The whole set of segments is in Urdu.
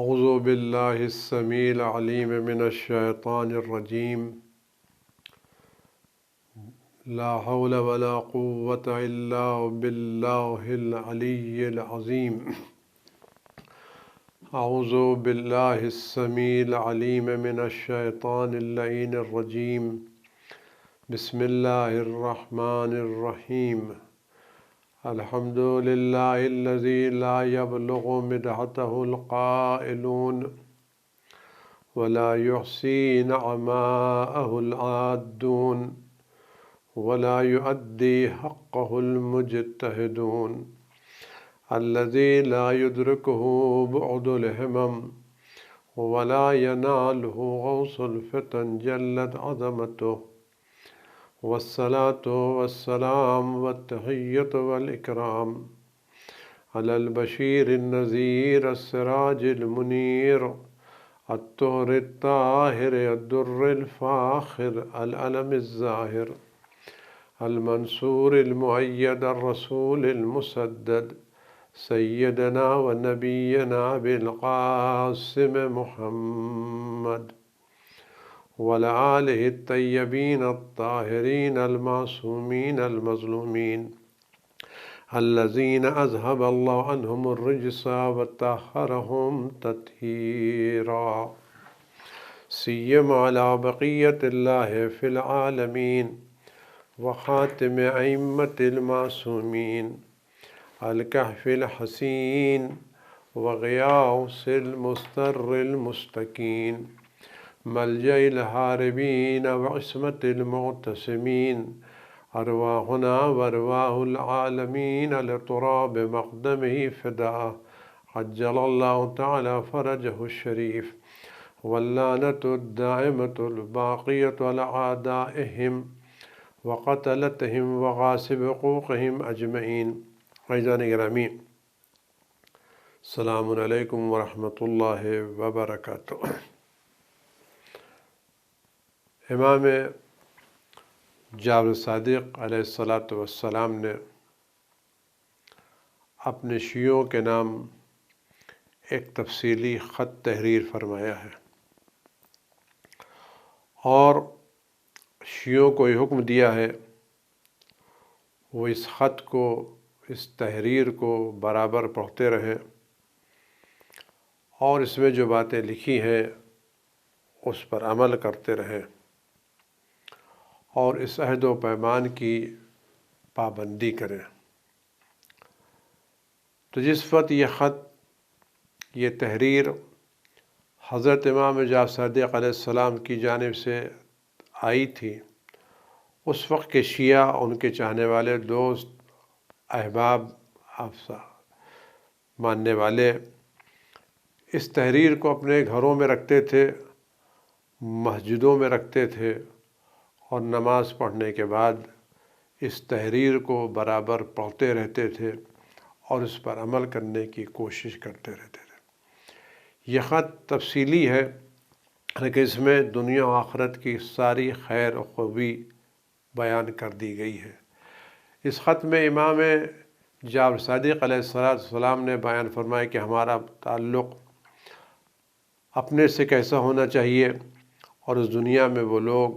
اعوذ باللہ السمیع العلیم من الشیطان الرجیم لا حول ولا قوة الا باللہ العلی العظیم اعوذ باللہ السمیع العلیم من الشیطان اللعین الرجیم بسم اللہ الرحمن الرحیم الحمد للہ الذی لا یبلغ مدحته القائلون ولا یحصی نعماءه العادون ولا يؤدي حقه المجتهدون الذي لا يدركه بعد الهمم ولا يناله غوص الفتن جلت عظمته والصلاة والسلام والتحية والإكرام على البشير النذير السراج المنير الطهر الطاهر الدر الفاخر العلم الزاهر المنصور المؤيد الرسول المسدد سيدنا ونبينا بالقاسم محمد وعلى آله الطيبين الطاهرين المعصومين المظلومين الذين أذهب الله عنهم الرجس وطهرهم تطهيرا سيما على بقية الله في العالمين وخاتم أئمة المعصومين الكهف الحسين وغياث المستر المستكين ملجأ الهاربين وعصمة المعتصمين أرواحنا وأرواح العالمين لتراب مقدمه فداء عجل الله تعالى فرجه الشريف واللعنة الدائمة الباقية على أعدائهم وقتلتهم وغاصب حقوقهم أجمعين. عزیزان گرامی، السلام علیکم ورحمۃ اللہ وبرکاتہ۔ امام جعفر صادق علیہ السلام نے اپنے شیعوں کے نام ایک تفصیلی خط تحریر فرمایا ہے اور شیعوں کو یہ حکم دیا ہے وہ اس خط کو، اس تحریر کو برابر پڑھتے رہیں اور اس میں جو باتیں لکھی ہیں اس پر عمل کرتے رہیں اور اس عہد و پیمان کی پابندی کریں۔ تو جس وقت یہ خط، یہ تحریر حضرت امام جعفر صادق علیہ السلام کی جانب سے آئی تھی، اس وقت کے شیعہ، ان کے چاہنے والے دوست، احباب، ماننے والے اس تحریر کو اپنے گھروں میں رکھتے تھے، مسجدوں میں رکھتے تھے اور نماز پڑھنے کے بعد اس تحریر کو برابر پڑھتے رہتے تھے اور اس پر عمل کرنے کی کوشش کرتے رہتے تھے۔ یہ خط تفصیلی ہے لیکن اس میں دنیا و آخرت کی ساری خیر و خوبی بیان کر دی گئی ہے۔ اس خط میں امام جعفر صادق علیہ السلام نے بیان فرمایا کہ ہمارا تعلق اپنے سے کیسا ہونا چاہیے اور اس دنیا میں وہ لوگ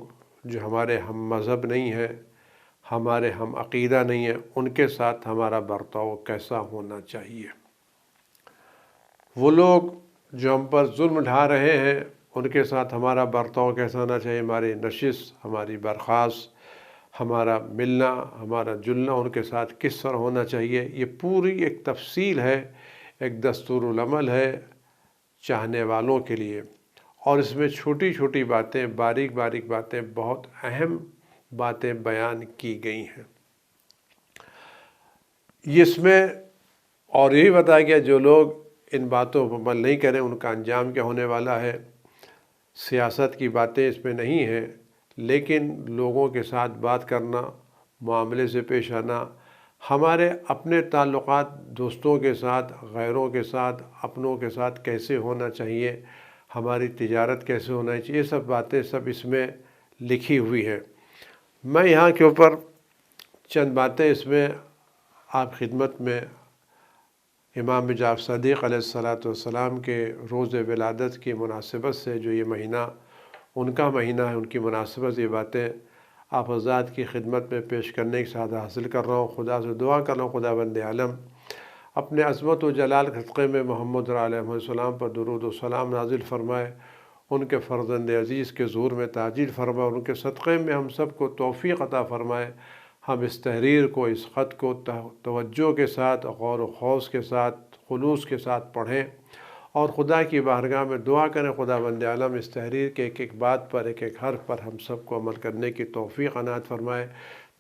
جو ہمارے ہم مذہب نہیں ہیں، ہمارے ہم عقیدہ نہیں ہیں، ان کے ساتھ ہمارا برتاؤ کیسا ہونا چاہیے۔ وہ لوگ جو ہم پر ظلم ڈھا رہے ہیں ان کے ساتھ ہمارا برتاؤ کیسا ہونا چاہیے، ہماری نشست، ہماری برخاست، ہمارا ملنا، ہمارا جلنا ان کے ساتھ کس طرح ہونا چاہیے، یہ پوری ایک تفصیل ہے، ایک دستور العمل ہے چاہنے والوں کے لیے۔ اور اس میں چھوٹی چھوٹی باتیں، باریک باریک باتیں، بہت اہم باتیں بیان کی گئی ہیں۔ اس میں اور یہی بتایا گیا جو لوگ ان باتوں پر عمل نہیں کریں ان کا انجام کیا ہونے والا ہے۔ سیاست کی باتیں اس میں نہیں ہیں، لیکن لوگوں کے ساتھ بات کرنا، معاملے سے پیش آنا، ہمارے اپنے تعلقات دوستوں کے ساتھ، غیروں کے ساتھ، اپنوں کے ساتھ کیسے ہونا چاہیے، ہماری تجارت کیسے ہونا چاہیے، یہ سب باتیں سب اس میں لکھی ہوئی ہے۔ میں یہاں کے اوپر چند باتیں اس میں آپ خدمت میں امام جعفر صادق علیہ السلام کے روز ولادت کی مناسبت سے جو یہ مہینہ ان کا مہینہ ہے، ان کی مناسبت سے یہ باتیں آپ حضرات کی خدمت میں پیش کرنے کی سعادت حاصل کر رہا ہوں۔ خدا سے دعا کر رہا ہوں خدا بند عالم اپنے عظمت و جلال کے صدقے میں محمد علیہ السلام پر درود و سلام نازل فرمائے، ان کے فرزند عزیز کے ظہور میں تاجیل فرمائے، ان کے صدقے میں ہم سب کو توفیق عطا فرمائے، ہم اس تحریر کو، اس خط کو توجہ کے ساتھ، غور و خوض کے ساتھ، خلوص کے ساتھ پڑھیں اور خدا کی بارگاہ میں دعا کریں خدا بند عالم اس تحریر کے ایک ایک بات پر، ایک ایک حرف پر ہم سب کو عمل کرنے کی توفیق عنایت فرمائے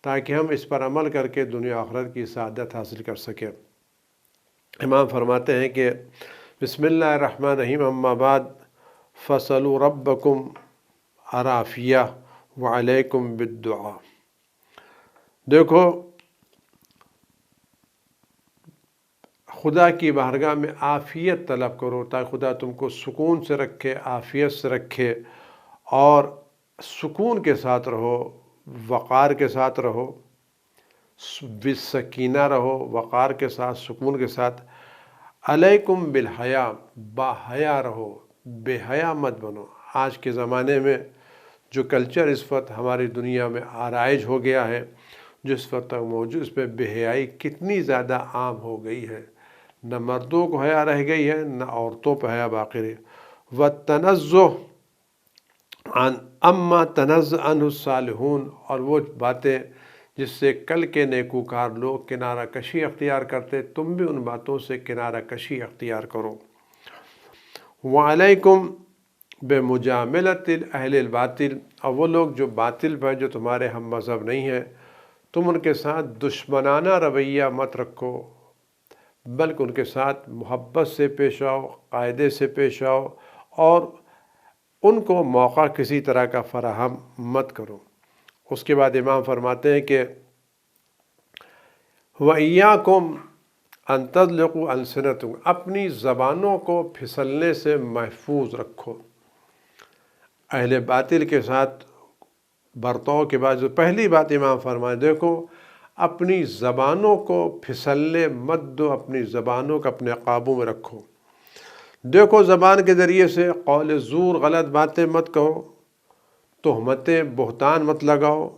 تاکہ ہم اس پر عمل کر کے دنیا آخرت کی سعادت حاصل کر سکیں۔ امام فرماتے ہیں کہ بسم اللہ الرحمن الرحیم، اما بعد فصلوا ربکم العافیہ وعلیکم بالدعاء۔ دیکھو خدا کی بارگاہ میں عافیت طلب کرو تاکہ خدا تم کو سکون سے رکھے، عافیت سے رکھے اور سکون کے ساتھ رہو، وقار کے ساتھ رہو، بسکینہ رہو، وقار کے ساتھ، سکون کے ساتھ۔ علیکم بالحیا، با حیا رہو، بے حیا مت بنو۔ آج کے زمانے میں جو کلچر اس وقت ہماری دنیا میں رائج ہو گیا ہے، جس وقت تک موجود، اس میں بے حیائی کتنی زیادہ عام ہو گئی ہے، نہ مردوں کو حیا رہ گئی ہے نہ عورتوں پہ حیا باقی رہی۔ وَالتَّنَزُّهُ عَنْ أَمَّا تَنَزَّ عَنْهُ الصَّالِحُونَ، اور وہ باتیں جس سے کل کے نیکوکار لوگ کنارہ کشی اختیار کرتے، تم بھی ان باتوں سے کنارہ کشی اختیار کرو۔ وَعَلَيْكُمْ بِمُجَامَلَةِ الْأَهْلِ الْبَاطِلِ، اور وہ لوگ جو باطل پر، جو تمہارے ہم مذہب نہیں ہیں، تم ان کے ساتھ دشمنانہ رویہ مت رکھو، بلکہ ان کے ساتھ محبت سے پیش آؤ، قاعدے سے پیش آؤ اور ان کو موقع کسی طرح کا فراہم مت کرو۔ اس کے بعد امام فرماتے ہیں کہ وَإِيَّاكُمْ أَن تَطْلِقُوا أَلْسِنَتَكُمْ، اپنی زبانوں کو پھسلنے سے محفوظ رکھو۔ اہل باطل کے ساتھ برتاؤ کے بعد جو پہلی بات امام فرمائے، دیکھو اپنی زبانوں کو پھسلنے مت دو، اپنی زبانوں کو اپنے قابو میں رکھو۔ دیکھو زبان کے ذریعے سے قول زور، غلط باتیں مت کہو، تہمتیں، بہتان مت لگاؤ،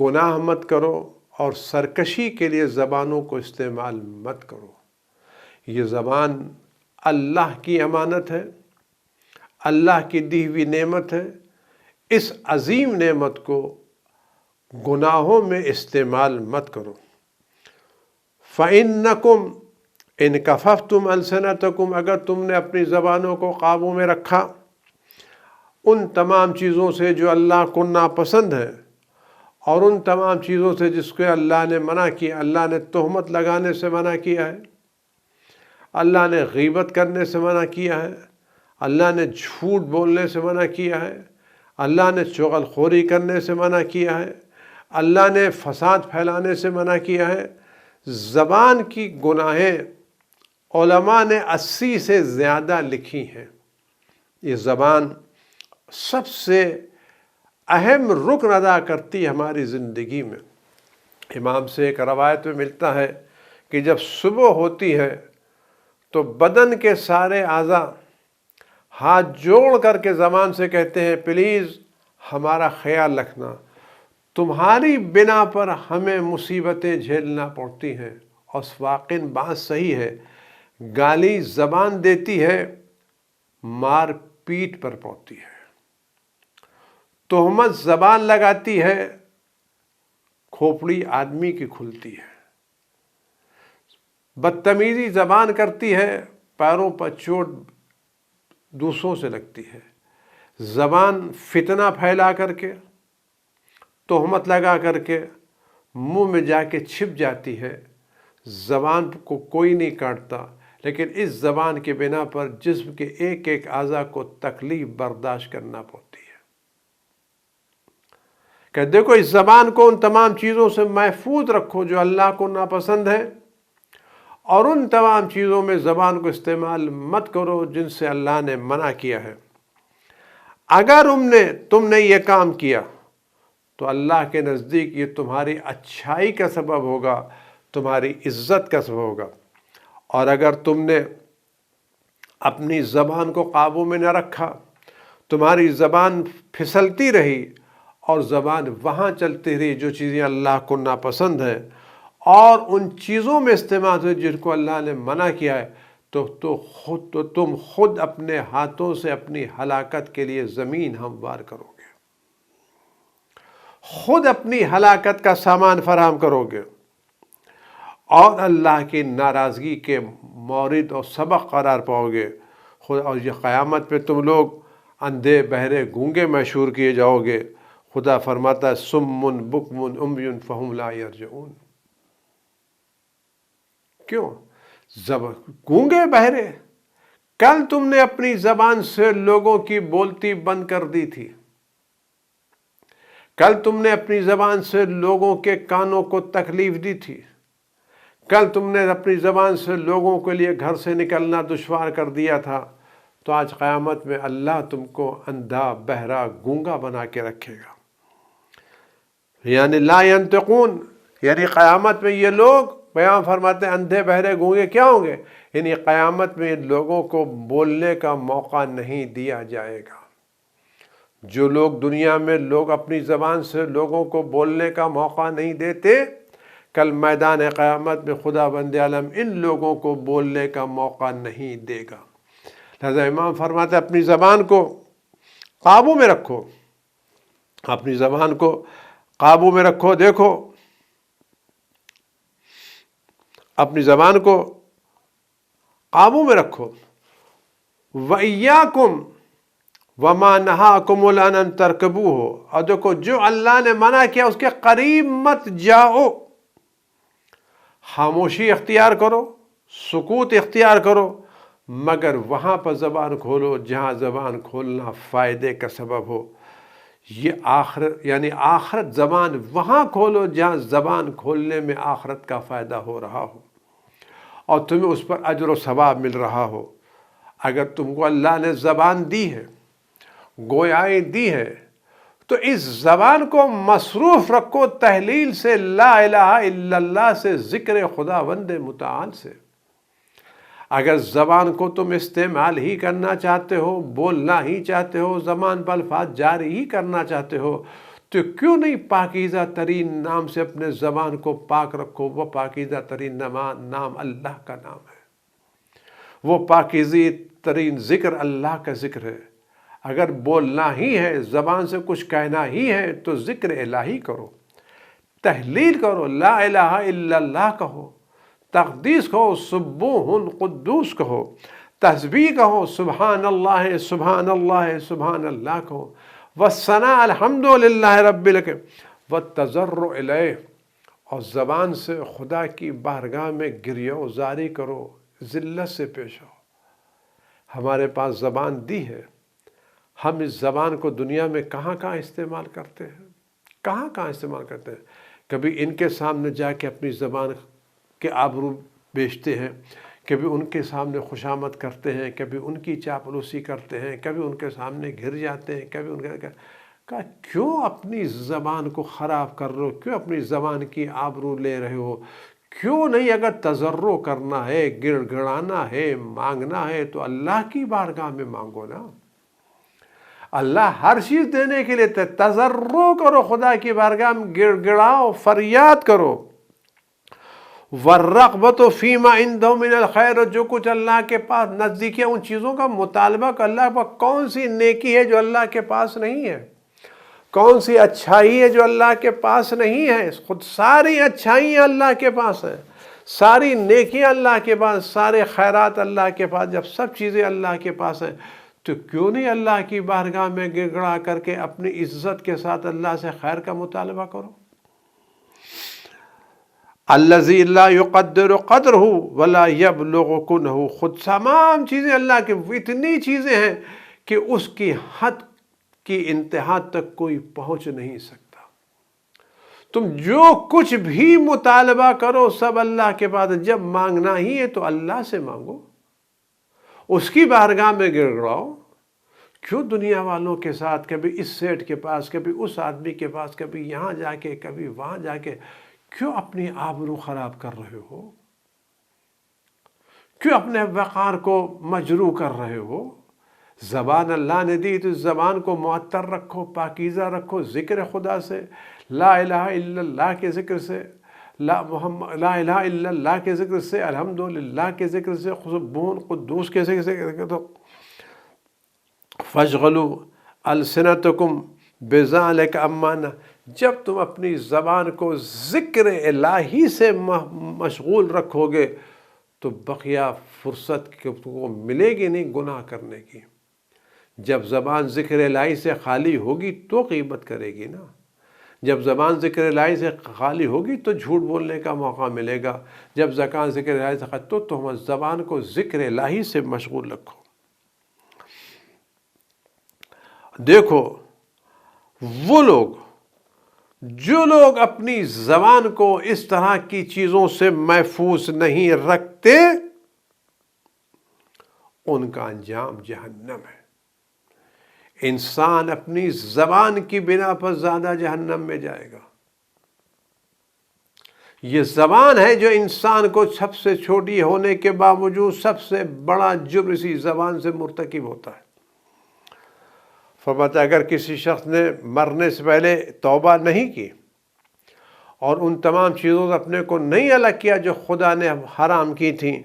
گناہ مت کرو اور سرکشی کے لیے زبانوں کو استعمال مت کرو۔ یہ زبان اللہ کی امانت ہے، اللہ کی دی ہوئی نعمت ہے، اس عظیم نعمت کو گناہوں میں استعمال مت کرو۔ فَإِنَّكُمْ إِن كَفَفْتُمْ أَلْسِنَتَكُمْ، اگر تم نے اپنی زبانوں کو قابو میں رکھا ان تمام چیزوں سے جو اللہ کو ناپسند ہے اور ان تمام چیزوں سے جس کو اللہ نے منع کیا، اللہ نے تہمت لگانے سے منع کیا ہے، اللہ نے غیبت کرنے سے منع کیا ہے، اللہ نے جھوٹ بولنے سے منع کیا ہے، اللہ نے چغل خوری کرنے سے منع کیا ہے، اللہ نے فساد پھیلانے سے منع کیا ہے۔ زبان کی گناہیں علماء نے 80 سے زیادہ لکھی ہیں۔ یہ زبان سب سے اہم رکن ادا کرتی ہے ہماری زندگی میں۔ امام سے ایک روایت میں ملتا ہے کہ جب صبح ہوتی ہے تو بدن کے سارے اعضاء ہاتھ جوڑ کر کے زبان سے کہتے ہیں پلیز ہمارا خیال رکھنا، تمہاری بنا پر ہمیں مصیبتیں جھیلنا پڑتی ہیں۔ اور واقعی بات صحیح ہے، گالی زبان دیتی ہے، مار پیٹ پر پڑتی ہے، تہمت زبان لگاتی ہے، کھوپڑی آدمی کی کھلتی ہے، بدتمیزی زبان کرتی ہے، پیروں پر چوٹ دوسروں سے لگتی ہے۔ زبان فتنہ پھیلا کر کے، تہمت لگا کر کے منہ میں جا کے چھپ جاتی ہے۔ زبان کو کوئی نہیں کاٹتا، لیکن اس زبان کے بنا پر جسم کے ایک ایک اعضاء کو تکلیف برداشت کرنا پڑتی ہے۔ کہ دیکھو اس زبان کو ان تمام چیزوں سے محفوظ رکھو جو اللہ کو ناپسند ہے، اور ان تمام چیزوں میں زبان کو استعمال مت کرو جن سے اللہ نے منع کیا ہے۔ اگر تم نے یہ کام کیا تو اللہ کے نزدیک یہ تمہاری اچھائی کا سبب ہوگا، تمہاری عزت کا سبب ہوگا، اور اگر تم نے اپنی زبان کو قابو میں نہ رکھا، تمہاری زبان پھسلتی رہی اور زبان وہاں چلتی رہی جو چیزیں اللہ کو ناپسند ہیں، اور ان چیزوں میں استعمال ہوئی جن کو اللہ نے منع کیا ہے، تو تم خود اپنے ہاتھوں سے اپنی ہلاکت کے لیے زمین ہموار کرو گے، خود اپنی ہلاکت کا سامان فراہم کرو گے، اور اللہ کی ناراضگی کے مورد اور سبق قرار پاؤ گے اور یہ قیامت پہ تم لوگ اندھے بہرے گونگے مشہور کیے جاؤ گے۔ خدا فرماتا ہے سم بکم عمی فہم لا یرجعون۔ کیوں؟ گونگے بہرے، کل تم نے اپنی زبان سے لوگوں کی بولتی بند کر دی تھی، کل تم نے اپنی زبان سے لوگوں کے کانوں کو تکلیف دی تھی، کل تم نے اپنی زبان سے لوگوں کے لیے گھر سے نکلنا دشوار کر دیا تھا، تو آج قیامت میں اللہ تم کو اندھا بہرا گونگا بنا کے رکھے گا۔ یعنی لا ینطقون، یعنی قیامت میں یہ لوگ، بیان فرماتے ہیں اندھے بہرے گونگے کیا ہوں گے؟ یعنی قیامت میں لوگوں کو بولنے کا موقع نہیں دیا جائے گا۔ جو لوگ دنیا میں لوگ اپنی زبان سے لوگوں کو بولنے کا موقع نہیں دیتے، کل میدان قیامت میں خدا بند عالم ان لوگوں کو بولنے کا موقع نہیں دے گا۔ لہذا امام فرماتے ہیں اپنی زبان کو قابو میں رکھو، اپنی زبان کو قابو میں رکھو۔ دیکھو اپنی زبان کو قابو میں رکھو۔ وَإِيَّاكُمْ وَمَا نَهَاكُمُ أَن تَرْكَبُوهُ، اور دیکھو جو اللہ نے منع کیا اس کے قریب مت جاؤ۔ خاموشی اختیار کرو، سکوت اختیار کرو، مگر وہاں پر زبان کھولو جہاں زبان کھولنا فائدے کا سبب ہو۔ یہ آخرت، یعنی آخرت زبان وہاں کھولو جہاں زبان کھولنے میں آخرت کا فائدہ ہو رہا ہو اور تمہیں اس پر اجر و ثواب مل رہا ہو۔ اگر تم کو اللہ نے زبان دی ہے، گویائی دی ہے، تو اس زبان کو مصروف رکھو تحلیل سے، لا الہ الا اللہ سے، ذکر خداوند متعال سے۔ اگر زبان کو تم استعمال ہی کرنا چاہتے ہو، بولنا ہی چاہتے ہو، زبان پر الفاظ جاری ہی کرنا چاہتے ہو، تو کیوں نہیں پاکیزہ ترین نام سے اپنے زبان کو پاک رکھو؟ وہ پاکیزہ ترین نام اللہ کا نام ہے، وہ پاکیزی ترین ذکر اللہ کا ذکر ہے۔ اگر بولنا ہی ہے، زبان سے کچھ کہنا ہی ہے، تو ذکر الہی کرو، تحلیل کرو، لا الہ الا اللہ کہو، تقدیس کہو، سبوح قدوس کہو، تسبیح کہو، سبحان اللہ سبحان اللہ سبحان اللہ کہو، والثناء الحمدللہ رب العالمین والتضرع الیہ، اور زبان سے خدا کی بارگاہ میں گریہ و زاری کرو، ذلت سے پیش آؤ۔ ہمارے پاس زبان دی ہے، ہم اس زبان کو دنیا میں کہاں کہاں استعمال کرتے ہیں، کہاں کہاں استعمال کرتے ہیں؟ کبھی ان کے سامنے جا کے اپنی زبان کے آبرو بیچتے ہیں، کبھی ان کے سامنے خوشامد کرتے ہیں، کبھی ان کی چاپلوسی کرتے ہیں، کبھی ان کے سامنے گر جاتے ہیں، کبھی ان کے کہا کیوں اپنی زبان کو خراب کر رہے ہو؟ کیوں اپنی زبان کی آبرو لے رہے ہو؟ کیوں نہیں؟ اگر تضرع کرنا ہے، گڑ گڑانا ہے، مانگنا ہے، تو اللہ کی بارگاہ میں مانگو نا۔ اللہ ہر چیز دینے کے لیے تضرع کرو، خدا کی بارگاہ میں گڑ گڑاؤ، فریاد کرو۔ وَالرَّغْبَةُ فِي مَا عِندَهُ مِنَ الْخَيْرِ، جو کچھ اللہ کے پاس نزدیک ہے ان چیزوں کا مطالبہ کر۔ اللہ پر کون سی نیکی ہے جو اللہ کے پاس نہیں ہے؟ کون سی اچھائی ہے جو اللہ کے پاس نہیں ہے؟ خود ساری اچھائیاں اللہ کے پاس ہیں، ساری نیکیاں اللہ کے پاس، سارے خیرات اللہ کے پاس۔ جب سب چیزیں اللہ کے پاس ہیں تو کیوں نہیں اللہ کی بارگاہ میں گڑ گڑا کر کے اپنی عزت کے ساتھ اللہ سے خیر کا مطالبہ کرو؟ الذی لا یقدر قدرہ ولا یبلغ کنہ، خود تمام چیزیں اللہ کے، اتنی چیزیں ہیں کہ اس کی حد کی انتہا تک کوئی پہنچ نہیں سکتا۔ تم جو کچھ بھی مطالبہ کرو سب اللہ کے پاس۔ جب مانگنا ہی ہے تو اللہ سے مانگو، اس کی بارگاہ میں گڑ گڑاؤ۔ کیوں دنیا والوں کے ساتھ، کبھی اس سیٹ کے پاس، کبھی اس آدمی کے پاس، کبھی یہاں جا کے، کبھی وہاں جا کے، کیوں اپنی آبرو خراب کر رہے ہو؟ کیوں اپنے وقار کو مجروح کر رہے ہو؟ زبان اللہ نے دی تو زبان کو معطر رکھو، پاکیزہ رکھو ذکر خدا سے، لا الہ الا اللہ کے ذکر سے، لا الہ الا اللہ کے ذکر سے، الحمدللہ کے ذکر سے، سبحان قدوس کے ذکر سے. تو فَاشْغَلُوا أَلْسِنَتَكُمْ بِذَلِكَ امانہ، جب تم اپنی زبان کو ذکر الہی سے مشغول رکھو گے تو بقیہ فرصت کو ملے گی نہیں گناہ کرنے کی. جب زبان ذکر الہی سے خالی ہوگی تو غیبت کرے گی نا، جب زبان ذکر الہی سے خالی ہوگی تو جھوٹ بولنے کا موقع ملے گا، جب زبان ذکر الہی سے خالی تو تم زبان کو ذکر الہی سے مشغول رکھو. دیکھو وہ لوگ جو لوگ اپنی زبان کو اس طرح کی چیزوں سے محفوظ نہیں رکھتے ان کا انجام جہنم ہے. انسان اپنی زبان کی بنا پر زیادہ جہنم میں جائے گا. یہ زبان ہے جو انسان کو سب سے چھوٹی ہونے کے باوجود سب سے بڑا جرم اسی زبان سے مرتکب ہوتا ہے. فرماتا اگر کسی شخص نے مرنے سے پہلے توبہ نہیں کی اور ان تمام چیزوں سے اپنے کو نہیں الگ کیا جو خدا نے حرام کی تھیں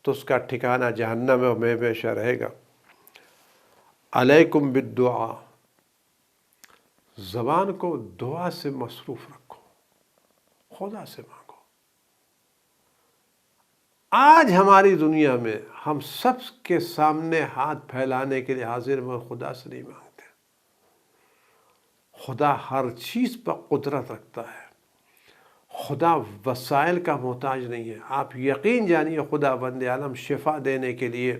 تو اس کا ٹھکانہ جہنم میں ہمیشہ رہے گا. علیکم بالدعا، زبان کو دعا سے مصروف رکھو، خدا سے مانگو. آج ہماری دنیا میں ہم سب کے سامنے ہاتھ پھیلانے کے لیے حاضر میں خدا سے نہیں مانگتے. خدا ہر چیز پر قدرت رکھتا ہے، خدا وسائل کا محتاج نہیں ہے. آپ یقین جانیے خدا بند عالم شفا دینے کے لیے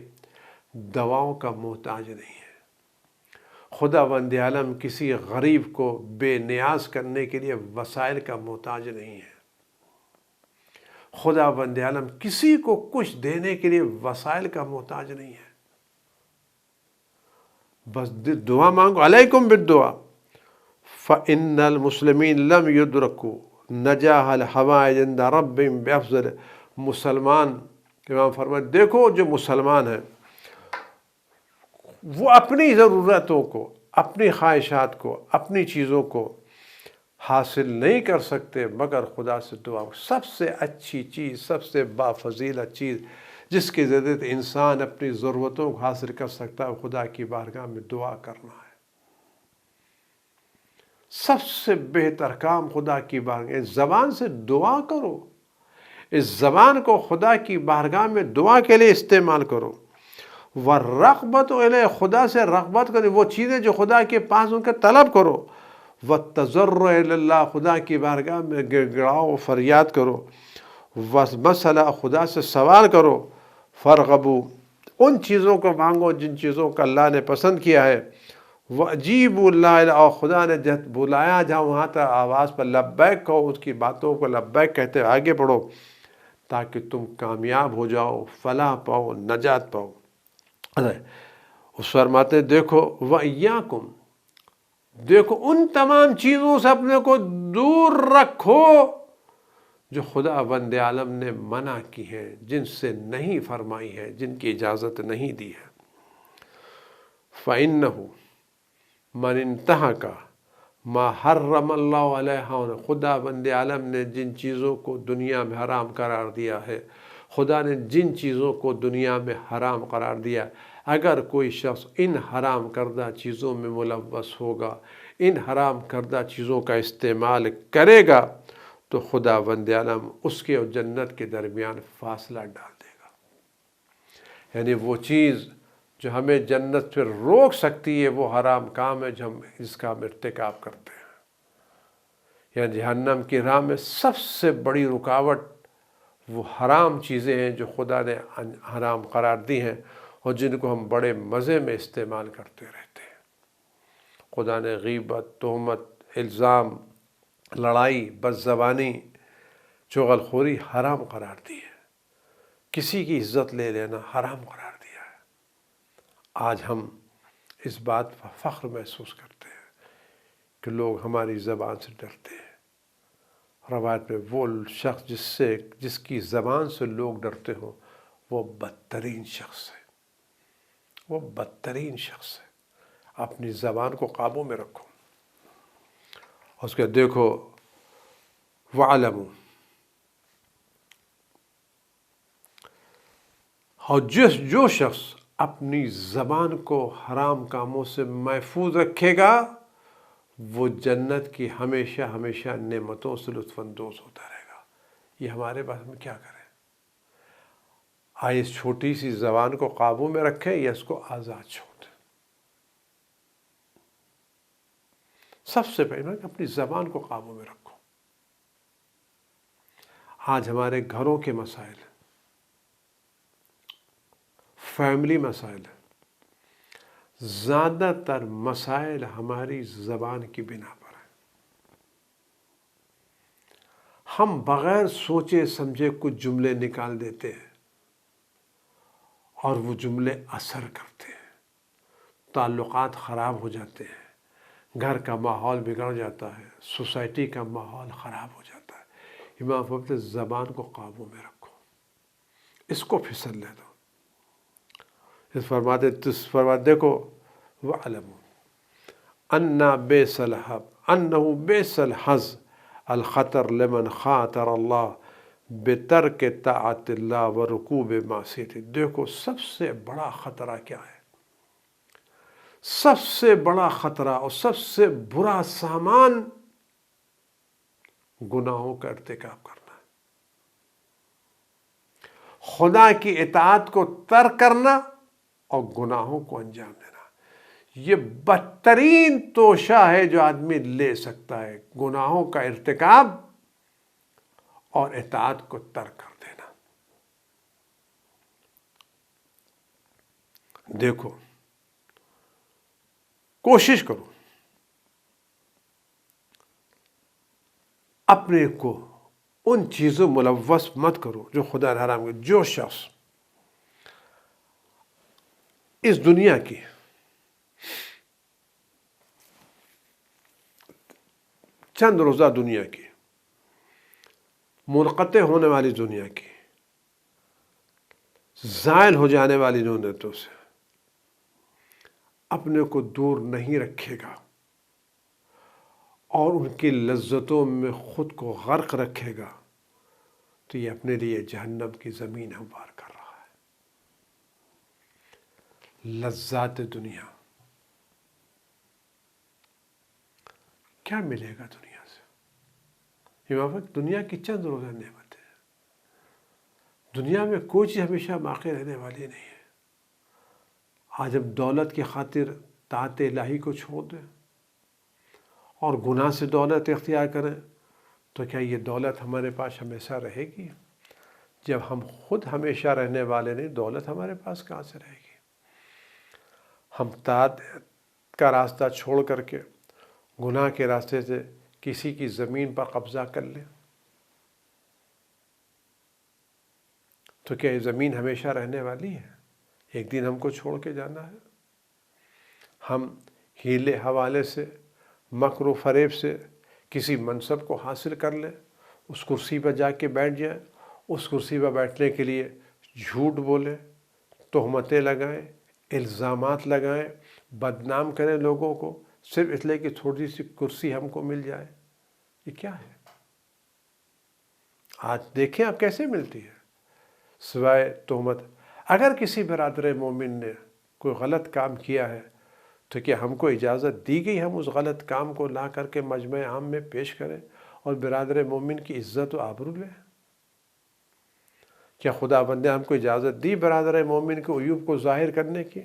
دواؤں کا محتاج نہیں ہے. خدا بند عالم کسی غریب کو بے نیاز کرنے کے لیے وسائل کا محتاج نہیں ہے. خدا بند عالم کسی کو کچھ دینے کے لیے وسائل کا محتاج نہیں ہے. بس دعا مانگو. علیکم بالدعا فإن المسلمین لم يدركوا نجاح الحوائج عند ربهم بأفضل. مسلمان امام فرماتے دیکھو جو مسلمان ہیں وہ اپنی ضرورتوں کو، اپنی خواہشات کو، اپنی چیزوں کو حاصل نہیں کر سکتے مگر خدا سے دعا. سب سے اچھی چیز، سب سے بافضیلت چیز جس کی ضرورت انسان اپنی ضرورتوں کو حاصل کر سکتا ہے خدا کی بارگاہ میں دعا کرنا ہے. سب سے بہتر کام خدا کی بارگاہ، اس زبان سے دعا کرو، اس زبان کو خدا کی بارگاہ میں دعا کے لیے استعمال کرو. وَالرَّغْبَةُ إِلَيْهِ، خدا سے رغبت کرو، وہ چیزیں جو خدا کے پاس ان کا طلب کرو. وَالتَّضَرُّعُ إِلَى اللَّهِ، خدا کی بارگاہ میں گڑگڑاؤ فریاد کرو. وَالْمَسْأَلَةُ، خدا سے سوال کرو. فَارْغَبُوا، ان چیزوں کو مانگو جن چیزوں کا اللہ نے پسند کیا ہے. وَأَجِيبُوا اللَّهَ، اور خدا نے جب بلایا جہاں وہاں تک آواز پر لبیک کہو، اس کی باتوں کو لبیک کہتے آگے بڑھو تاکہ تم کامیاب ہو جاؤ، فلاح پاؤ، نجات پاؤ. اس فرماتے دیکھو وَإِيَّاكُمْ، دیکھو ان تمام چیزوں سے اپنے کو دور رکھو جو خدا بند عالم نے منع کی ہیں، جن سے نہیں فرمائی ہے، جن کی اجازت نہیں دی ہے. فَإِنَّهُ من انتهك ما حرم اللہ علیہ، خدا بند عالم نے جن چیزوں کو دنیا میں حرام قرار دیا ہے، خدا نے جن چیزوں کو دنیا میں حرام قرار دیا، اگر کوئی شخص ان حرام کردہ چیزوں میں ملوث ہوگا، ان حرام کردہ چیزوں کا استعمال کرے گا تو خدا بند عالم اس کے اور جنت کے درمیان فاصلہ ڈال دے گا. یعنی وہ چیز جو ہمیں جنت سے روک سکتی ہے وہ حرام کام ہے جو ہم اس کا ارتکاب کرتے ہیں. یعنی جہنم کی راہ میں سب سے بڑی رکاوٹ وہ حرام چیزیں ہیں جو خدا نے حرام قرار دی ہیں اور جن کو ہم بڑے مزے میں استعمال کرتے رہتے ہیں. خدا نے غیبت، تہمت، الزام، لڑائی، بد زبانی، چغل خوری حرام قرار دی ہے. کسی کی عزت لے لینا حرام قرار دیا ہے. آج ہم اس بات پر فخر محسوس کرتے ہیں کہ لوگ ہماری زبان سے ڈرتے ہیں. روایت میں وہ شخص جس کی زبان سے لوگ ڈرتے ہوں وہ بدترین شخص ہے، وہ بدترین شخص ہے۔ اپنی زبان کو قابو میں رکھو۔ اس کے دیکھو وَعْلَمُوا، اور جو شخص اپنی زبان کو حرام کاموں سے محفوظ رکھے گا وہ جنت کی ہمیشہ ہمیشہ نعمتوں سے لطف اندوز ہوتا رہے گا۔ یہ ہمارے پاس ہم کیا کریں؟ آئے اس چھوٹی سی زبان کو قابو میں رکھیں یا اس کو آزاد چھوڑ دیں؟ سب سے پہلے اپنی زبان کو قابو میں رکھو۔ آج ہمارے گھروں کے مسائل، فیملی مسائل، زیادہ تر مسائل ہماری زبان کی بنا پر ہیں۔ ہم بغیر سوچے سمجھے کچھ جملے نکال دیتے ہیں اور وہ جملے اثر کرتے ہیں، تعلقات خراب ہو جاتے ہیں، گھر کا ماحول بگڑ جاتا ہے، سوسائٹی کا ماحول خراب ہو جاتا ہے۔ امام فرماتے ہیں زبان کو قابو میں رکھو، اس کو پھسلنے دو۔ اس فرماتے دیکھو وَعْلَمُوا أَنَّهُ بِئْسَ الْحَظُّ الْخَطَرُ لِمَنْ خَاطَرَ اللَّهَ بِتَرْكِ طَاعَةِ اللَّهِ وَرُكُوبِ مَعْصِيَتِهِ۔ دیکھو سب سے بڑا خطرہ کیا ہے؟ سب سے بڑا خطرہ اور سب سے برا سامان گناہوں کا ارتکاب کرنا ہے، خدا کی اطاعت کو ترک کرنا اور گناہوں کو انجام دینا۔ یہ بدترین توشہ ہے جو آدمی لے سکتا ہے، گناہوں کا ارتکاب اور اطاعت کو ترک کر دینا۔ دیکھو کوشش کرو اپنے کو ان چیزوں ملوث مت کرو جو خدا نے حرام کی۔ جو شخص اس دنیا کی چند روزہ دنیا کی، منقطع ہونے والی دنیا کی، زائل ہو جانے والی نعمتوں سے اپنے کو دور نہیں رکھے گا اور ان کی لذتوں میں خود کو غرق رکھے گا تو یہ اپنے لیے جہنم کی زمین ہموار کر رہا ہے۔ لذات دنیا، کیا ملے گا دنیا سے؟ یہ دنیا کی چند روزہ نعمت ہے، دنیا میں کوئی چیز ہمیشہ باقی رہنے والی نہیں ہے۔ آج ہم دولت کی خاطر طاعت الہی کو چھوڑ دیں اور گناہ سے دولت اختیار کریں تو کیا یہ دولت ہمارے پاس ہمیشہ رہے گی؟ جب ہم خود ہمیشہ رہنے والے نہیں، دولت ہمارے پاس کہاں سے رہے گی؟ ہم طاعت کا راستہ چھوڑ کر کے گناہ کے راستے سے کسی کی زمین پر قبضہ کر لیں تو کیا یہ زمین ہمیشہ رہنے والی ہے؟ ایک دن ہم کو چھوڑ کے جانا ہے۔ ہم ہیلے حوالے سے، مکر و فریب سے کسی منصب کو حاصل کر لیں، اس کرسی پر جا کے بیٹھ جائیں، اس کرسی پر بیٹھنے کے لیے جھوٹ بولیں، تہمتیں لگائیں، الزامات لگائیں، بدنام کریں لوگوں کو، صرف اس لیے کہ تھوڑی سی کرسی ہم کو مل جائے۔ یہ کیا ہے؟ آج دیکھیں آپ کیسے ملتی ہے، سوائے تہمت۔ اگر کسی برادر مومن نے کوئی غلط کام کیا ہے تو کیا ہم کو اجازت دی گئی ہم اس غلط کام کو لا کر کے مجمع عام میں پیش کریں اور برادر مومن کی عزت و آبرو لیں؟ کیا خدا بندے ہم کو اجازت دی برادر مومن کے عیوب کو ظاہر کرنے کی؟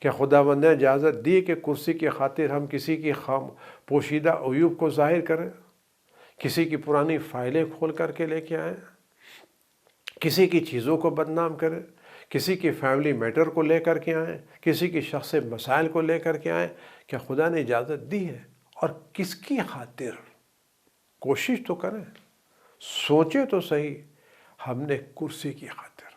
کیا خدا بندے نے اجازت دی کہ کرسی کی خاطر ہم کسی کی پوشیدہ عیوب کو ظاہر کریں، کسی کی پرانی فائلیں کھول کر کے لے کے آئیں، کسی کی چیزوں کو بدنام کریں، کسی کی فیملی میٹر کو لے کر کے آئیں، کسی کی شخص مسائل کو لے کر کے آئیں؟ کیا خدا نے اجازت دی ہے؟ اور کس کی خاطر؟ کوشش تو کریں، سوچیں تو صحیح۔ ہم نے کرسی کی خاطر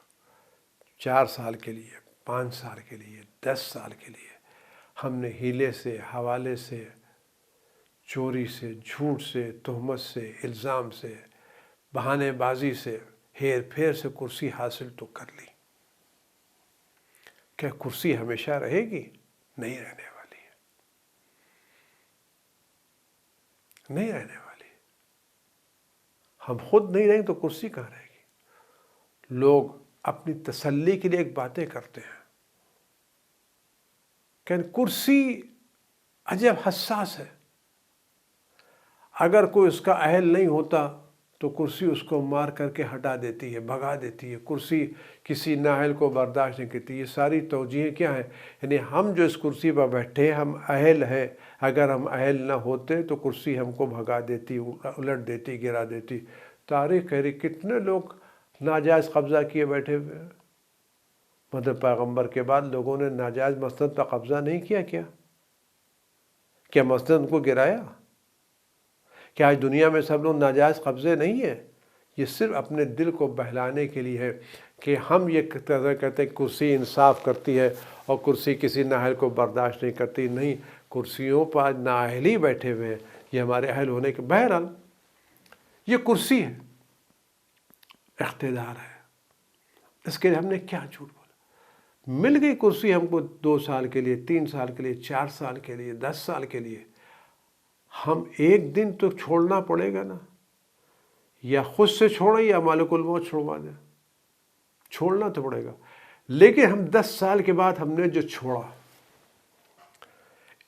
4 سال کے لیے، 5 سال کے لیے، 10 سال کے لیے ہم نے ہیلے سے، حوالے سے، چوری سے، جھوٹ سے، تہمت سے، الزام سے، بہانے بازی سے، ہیر پھیر سے کرسی حاصل تو کر لی، کیا کرسی ہمیشہ رہے گی؟ نہیں رہنے والی ہے، نہیں رہنے والی۔ ہم خود نہیں رہیں تو کرسی کہاں رہے گی؟ لوگ اپنی تسلی کے لیے ایک باتیں کرتے ہیں کہ کرسی عجب حساس ہے، اگر کوئی اس کا اہل نہیں ہوتا تو کرسی اس کو مار کر کے ہٹا دیتی ہے، بھگا دیتی ہے، کرسی کسی نااہل کو برداشت نہیں کرتی۔ یہ ساری توجیہیں کیا ہیں؟ یعنی ہم جو اس کرسی پر بیٹھے ہم اہل ہیں، اگر ہم اہل نہ ہوتے تو کرسی ہم کو بھگا دیتی، الٹ دیتی، گرا دیتی۔ تاریخ کہہ رہی کتنے لوگ ناجائز قبضہ کیے بیٹھے ہوئے ہیں۔ مطلب پیغمبر کے بعد لوگوں نے ناجائز مسند پر قبضہ نہیں کیا؟ کیا مسند کو گرایا؟ کہ آج دنیا میں سب لوگ ناجائز قبضے نہیں ہیں؟ یہ صرف اپنے دل کو بہلانے کے لیے ہے کہ ہم یہ کہتے ہیں کرسی انصاف کرتی ہے اور کرسی کسی نااہل کو برداشت نہیں کرتی۔ نہیں، کرسیوں پر آج نااہل ہی بیٹھے ہوئے ہیں۔ یہ ہمارے اہل ہونے کے بہرحال یہ کرسی ہے، اقتدار ہے، اس کے لیے ہم نے کیا جھوٹ بولا؟ مل گئی کرسی ہم کو 2 سال کے لیے، 3 سال کے لیے، 4 سال کے لیے، 10 سال کے لیے، ہم ایک دن تو چھوڑنا پڑے گا نا، یا خود سے چھوڑیں یا مالک الموت چھوڑوا دیں، چھوڑنا تو پڑے گا۔ لیکن ہم 10 سال کے بعد ہم نے جو چھوڑا،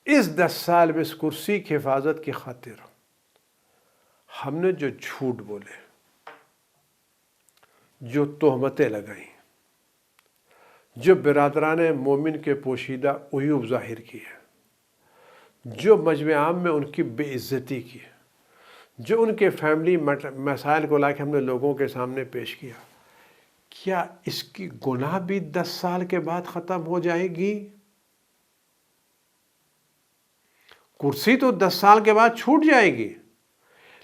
اس 10 سال میں اس کرسی کی حفاظت کی خاطر ہم نے جو جھوٹ بولے، جو تہمتیں لگائیں، جو برادران مومن کے پوشیدہ عیوب ظاہر کیے، جو مجمع عام میں ان کی بے عزتی کی، جو ان کے فیملی مسائل کو لا کے ہم نے لوگوں کے سامنے پیش کیا، کیا اس کی گناہ بھی 10 سال کے بعد ختم ہو جائے گی؟ کرسی تو 10 سال کے بعد چھوٹ جائے گی،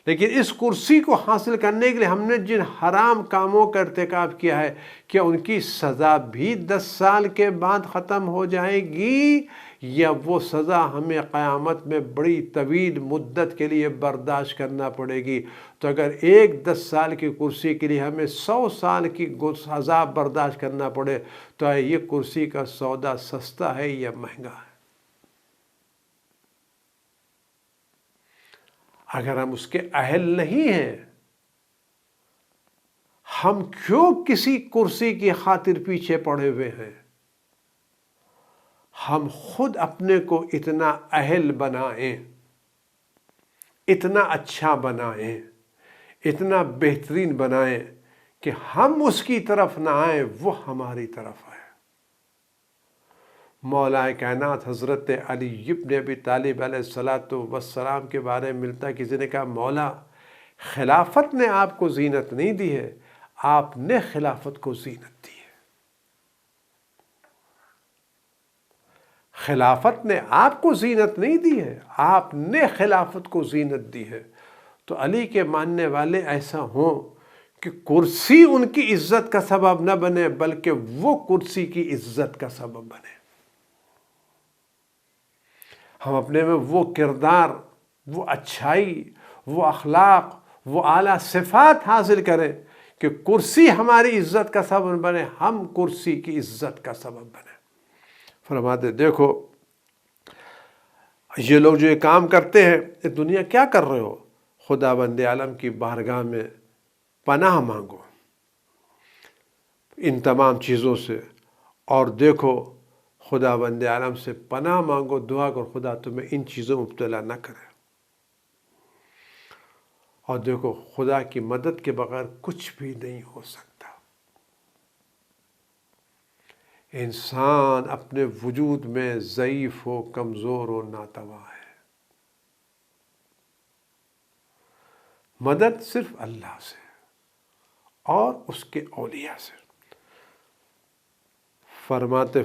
لیکن اس کرسی کو حاصل کرنے کے لیے ہم نے جن حرام کاموں کا ارتکاب کیا ہے، کیا ان کی سزا بھی 10 سال کے بعد ختم ہو جائے گی، یا وہ سزا ہمیں قیامت میں بڑی طویل مدت کے لیے برداشت کرنا پڑے گی؟ تو اگر ایک 10 سال کی کرسی کے لیے ہمیں 100 سال کی عذاب برداشت کرنا پڑے تو یہ کرسی کا سودا سستا ہے یا مہنگا ہے؟ اگر ہم اس کے اہل نہیں ہیں، ہم کیوں کسی کرسی کی خاطر پیچھے پڑے ہوئے ہیں؟ ہم خود اپنے کو اتنا اہل بنائیں، اتنا اچھا بنائیں، اتنا بہترین بنائیں کہ ہم اس کی طرف نہ آئیں، وہ ہماری طرف آئے۔ مولا کائنات حضرت علی بن ابی طالب علیہ السلام کے بارے میں ملتا ہے، کسی نے کہا مولا خلافت نے آپ کو زینت نہیں دی ہے، آپ نے خلافت کو زینت دی ہے۔ خلافت نے آپ کو زینت نہیں دی ہے، آپ نے خلافت کو زینت دی ہے۔ تو علی کے ماننے والے ایسا ہوں کہ کرسی ان کی عزت کا سبب نہ بنے، بلکہ وہ کرسی کی عزت کا سبب بنے۔ ہم اپنے میں وہ کردار، وہ اچھائی، وہ اخلاق، وہ اعلیٰ صفات حاصل کریں کہ کرسی ہماری عزت کا سبب بنے، ہم کرسی کی عزت کا سبب بنے۔ فرماتے دیکھو یہ لوگ جو یہ کام کرتے ہیں، یہ دنیا کیا کر رہے ہو؟ خدا بند عالم کی بارگاہ میں پناہ مانگو ان تمام چیزوں سے، اور دیکھو خدا بند عالم سے پناہ مانگو، دعا کر خدا تمہیں ان چیزوں میں مبتلا نہ کرے۔ اور دیکھو خدا کی مدد کے بغیر کچھ بھی نہیں ہو سکتا۔ انسان اپنے وجود میں ضعیف ہو، کمزور ہو، ناتواں ہے، مدد صرف اللہ سے اور اس کے اولیاء سے۔ فرماتے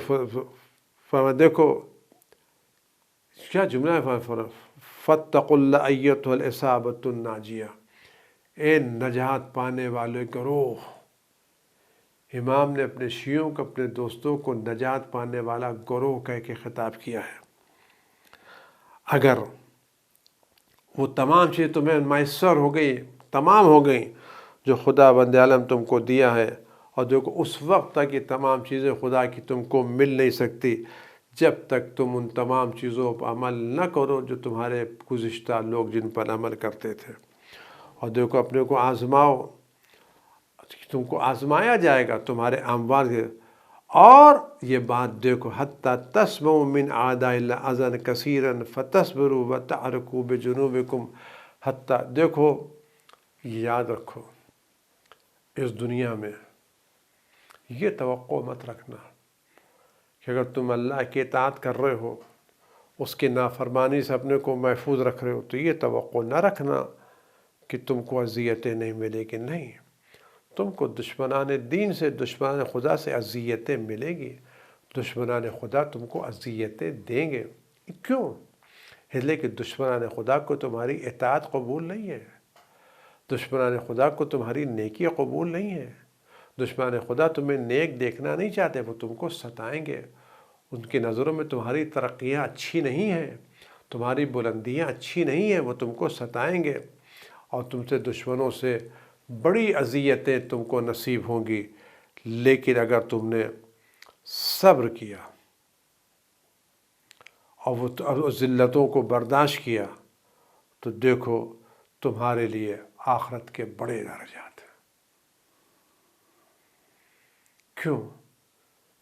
دیکھو کیا جملہ ہے، فاتقوا اللہ ایتھا العصابۃ الناجیہ، اے نجات پانے والے گروہ۔ امام نے اپنے شیعوں کو، اپنے دوستوں کو نجات پانے والا گروہ کہہ کے خطاب کیا ہے۔ اگر وہ تمام چیزیں تمہیں میسر ہو گئی، تمام ہو گئیں، جو خدا بند عالم تم کو دیا ہے، اور دیکھو اس وقت تک یہ تمام چیزیں خدا کی تم کو مل نہیں سکتی جب تک تم ان تمام چیزوں پر عمل نہ کرو جو تمہارے گزشتہ لوگ جن پر عمل کرتے تھے۔ اور دیکھو اپنے کو آزماؤ، تم کو آزمایا جائے گا تمہارے اعمال کے، اور یہ بات دیکھو حتیٰ تسمعوا من اعداء اللہ اذًا کثیرا فتصبروا وتعرقوا بجنوبکم، حتیٰ دیکھو یاد رکھو اس دنیا میں یہ توقع مت رکھنا کہ اگر تم اللہ کی اطاعت کر رہے ہو، اس کی نافرمانی سے اپنے کو محفوظ رکھ رہے ہو، تو یہ توقع نہ رکھنا کہ تم کو اذیتیں نہیں ملے گی۔ نہیں، تم کو دشمنان دین سے، دشمنان خدا سے اذیتیں ملے گی، دشمنان خدا تم کو اذیتیں دیں گے۔ کیوں؟ اس لیے کہ دشمنان خدا کو تمہاری اطاعت قبول نہیں ہے، دشمنان خدا کو تمہاری نیکی قبول نہیں ہے، دشمنان خدا تمہیں نیک دیکھنا نہیں چاہتے، وہ تم کو ستائیں گے۔ ان کی نظروں میں تمہاری ترقیاں اچھی نہیں ہیں، تمہاری بلندیاں اچھی نہیں ہیں، وہ تم کو ستائیں گے، اور تم سے دشمنوں سے بڑی اذیتیں تم کو نصیب ہوں گی۔ لیکن اگر تم نے صبر کیا اور وہ ذلتوں کو برداشت کیا تو دیکھو تمہارے لیے آخرت کے بڑے درجات ہیں۔ کیوں؟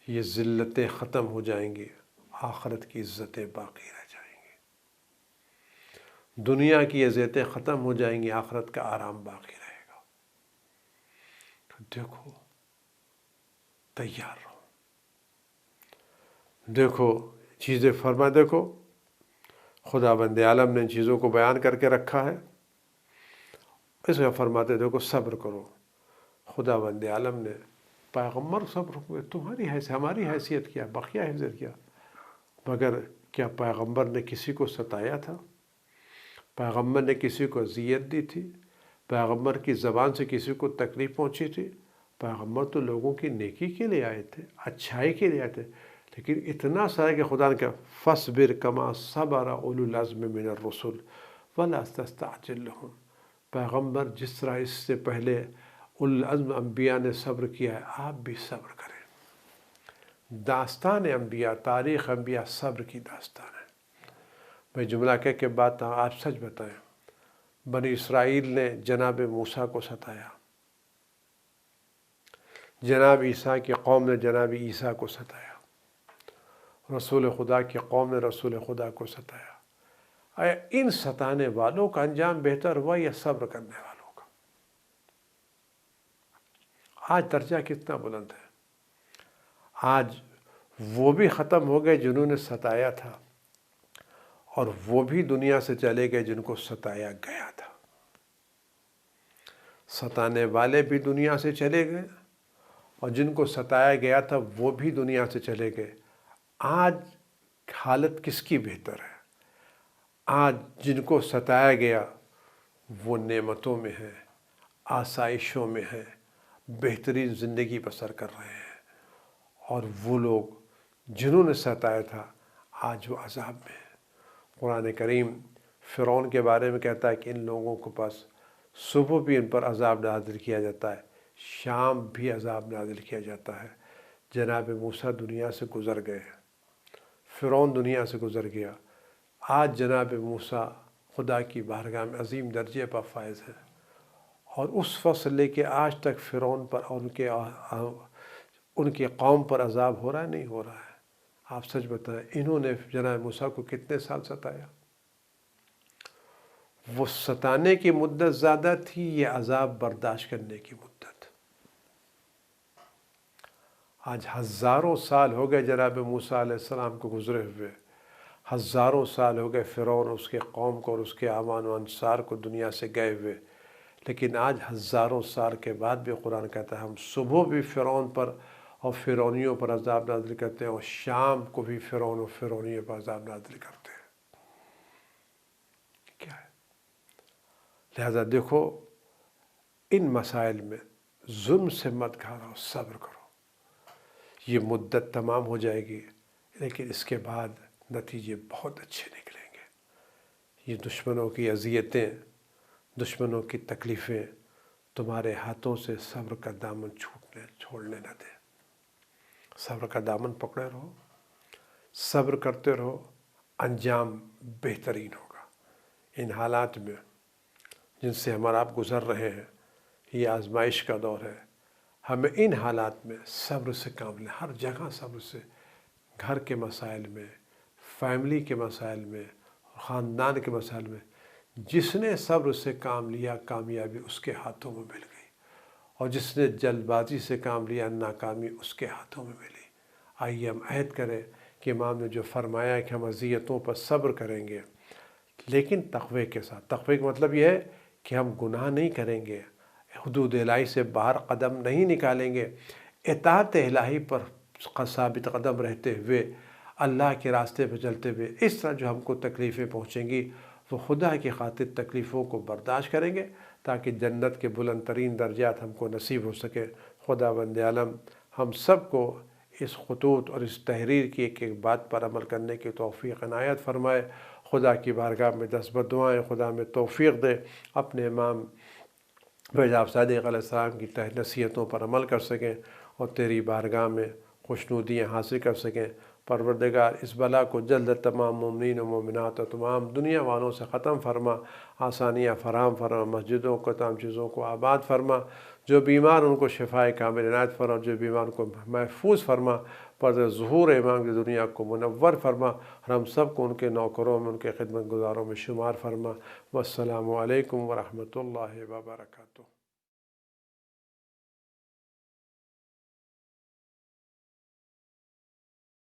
یہ ذلتیں ختم ہو جائیں گی، آخرت کی عزتیں باقی رہ جائیں گی، دنیا کی عزتیں ختم ہو جائیں گی، آخرت کا آرام باقی رہے گا۔ تو دیکھو تیار رہو، دیکھو چیزیں فرما، دیکھو خدا بند عالم نے ان چیزوں کو بیان کر کے رکھا ہے، اس میں فرماتے دیکھو صبر کرو۔ خدا بند عالم نے پیغمبر صبر ہوئے، تمہاری حیثیت ہماری حیثیت کیا، بقیہ حیثیت کیا، مگر کیا پیغمبر نے کسی کو ستایا تھا؟ پیغمبر نے کسی کو اذیت دی تھی؟ پیغمبر کی زبان سے کسی کو تکلیف پہنچی تھی؟ پیغمبر تو لوگوں کی نیکی کے لیے آئے تھے، اچھائی کے لیے آئے تھے، لیکن اتنا سا ہے کہ خدا نے کہا فاصبر کما صبر اولو العزم من الرسل ولا تستعجل لهم۔ پیغمبر جس طرح اس سے پہلے اولوالعزم انبیاء نے صبر کیا ہے، آپ بھی صبر کریں۔ داستان انبیاء، تاریخ انبیاء صبر کی داستان ہے۔ میں جملہ کہہ کے بات آپ سچ بتائیں، بنی اسرائیل نے جناب موسیٰ کو ستایا، جناب عیسیٰ کی قوم نے جناب عیسیٰ کو ستایا، رسول خدا کی قوم نے رسول خدا کو ستایا۔ آیا ان ستانے والوں کا انجام بہتر ہوا یا صبر کرنے والوں کا؟ آج درجہ کتنا بلند ہے، آج وہ بھی ختم ہو گئے جنہوں نے ستایا تھا، اور وہ بھی دنیا سے چلے گئے جن کو ستایا گیا تھا۔ ستانے والے بھی دنیا سے چلے گئے، اور جن کو ستایا گیا تھا وہ بھی دنیا سے چلے گئے۔ آج حالت کس کی بہتر ہے؟ آج جن کو ستایا گیا وہ نعمتوں میں ہیں، آسائشوں میں ہیں، بہترین زندگی بسر کر رہے ہیں، اور وہ لوگ جنہوں نے ستایا تھا آج وہ عذاب میں ہیں۔ قرآن کریم فرعون کے بارے میں کہتا ہے کہ ان لوگوں کے پاس صبح بھی ان پر عذاب نازل کیا جاتا ہے، شام بھی عذاب نازل کیا جاتا ہے۔ جناب موسیٰ دنیا سے گزر گئے، فرعون دنیا سے گزر گیا، آج جناب موسیٰ خدا کی بارگاہ میں عظیم درجے پر فائز ہے، اور اس وقت سے لے کے آج تک فرعون پر اور ان کے قوم پر عذاب ہو رہا ہے نہیں ہو رہا ہے؟ آپ سچ بتائیں، انہوں نے جناب موسیٰ کو کتنے سال ستایا؟ وہ ستانے کی مدت زیادہ تھی یا عذاب برداشت کرنے کی مدت؟ آج ہزاروں سال ہو گئے جناب موسیٰ علیہ السلام کو گزرے ہوئے، ہزاروں سال ہو گئے فرعون اور اس کے قوم کو اور اس کے اعوان و انصار کو دنیا سے گئے ہوئے، لیکن آج ہزاروں سال کے بعد بھی قرآن کہتا ہے ہم صبح بھی فرعون پر اور فرعونیوں پر عذاب نازل کرتے ہیں، اور شام کو بھی فرعون و فرعونیوں پر عذاب نازل کرتے ہیں۔ کیا ہے؟ لہذا دیکھو ان مسائل میں ظلم سے مت گھبراؤ، صبر کرو، یہ مدت تمام ہو جائے گی، لیکن اس کے بعد نتیجے بہت اچھے نکلیں گے۔ یہ دشمنوں کی اذیتیں، دشمنوں کی تکلیفیں تمہارے ہاتھوں سے صبر کا دامن چھوڑنے نہ دے۔ صبر کا دامن پکڑے رہو، صبر کرتے رہو، انجام بہترین ہوگا۔ ان حالات میں جن سے ہمارا آپ گزر رہے ہیں، یہ آزمائش کا دور ہے، ہمیں ان حالات میں صبر سے کام لیں، ہر جگہ صبر سے، گھر کے مسائل میں، فیملی کے مسائل میں، خاندان کے مسائل میں۔ جس نے صبر سے کام لیا کامیابی اس کے ہاتھوں میں مل گئی، اور جس نے جلد بازی سے کام لیا ناکامی اس کے ہاتھوں میں ملی۔ آئیے ہم عہد کریں کہ امام نے جو فرمایا ہے کہ ہم اذیتوں پر صبر کریں گے، لیکن تقوی کے ساتھ۔ تقوی کا مطلب یہ ہے کہ ہم گناہ نہیں کریں گے، حدود الہی سے باہر قدم نہیں نکالیں گے، اطاعت الہی پر ثابت قدم رہتے ہوئے، اللہ کے راستے پہ چلتے ہوئے، اس طرح جو ہم کو تکلیفیں پہنچیں گی وہ خدا کی خاطر تکلیفوں کو برداشت کریں گے تاکہ جنت کے بلند ترین درجات ہم کو نصیب ہو سکے۔ خدا بند عالم ہم سب کو اس خطوط اور اس تحریر کی ایک ایک بات پر عمل کرنے کی توفیق عنایت فرمائے۔ خدا کی بارگاہ میں دست دعائیں خدا میں توفیق دے، اپنے امام مرزا صادق علیہ السلام کی نصیحتوں پر عمل کر سکیں اور تیری بارگاہ میں خوشنودیاں حاصل کر سکیں۔ پروردگار اس بلا کو جلد تمام مومنین و مومنات اور تمام دنیا والوں سے ختم فرما، آسانیاں فراہم فرما، مسجدوں کو تمام چیزوں کو آباد فرما، جو بیمار ان کو شفائے کامل عنایت فرما، جو بیمار کو محفوظ فرما، پر ظہور امام کی دنیا کو منور فرما، اور ہم سب کو ان کے نوکروں میں، ان کے خدمت گزاروں میں شمار فرما۔ والسلام علیکم ورحمۃ اللہ وبرکاتہ۔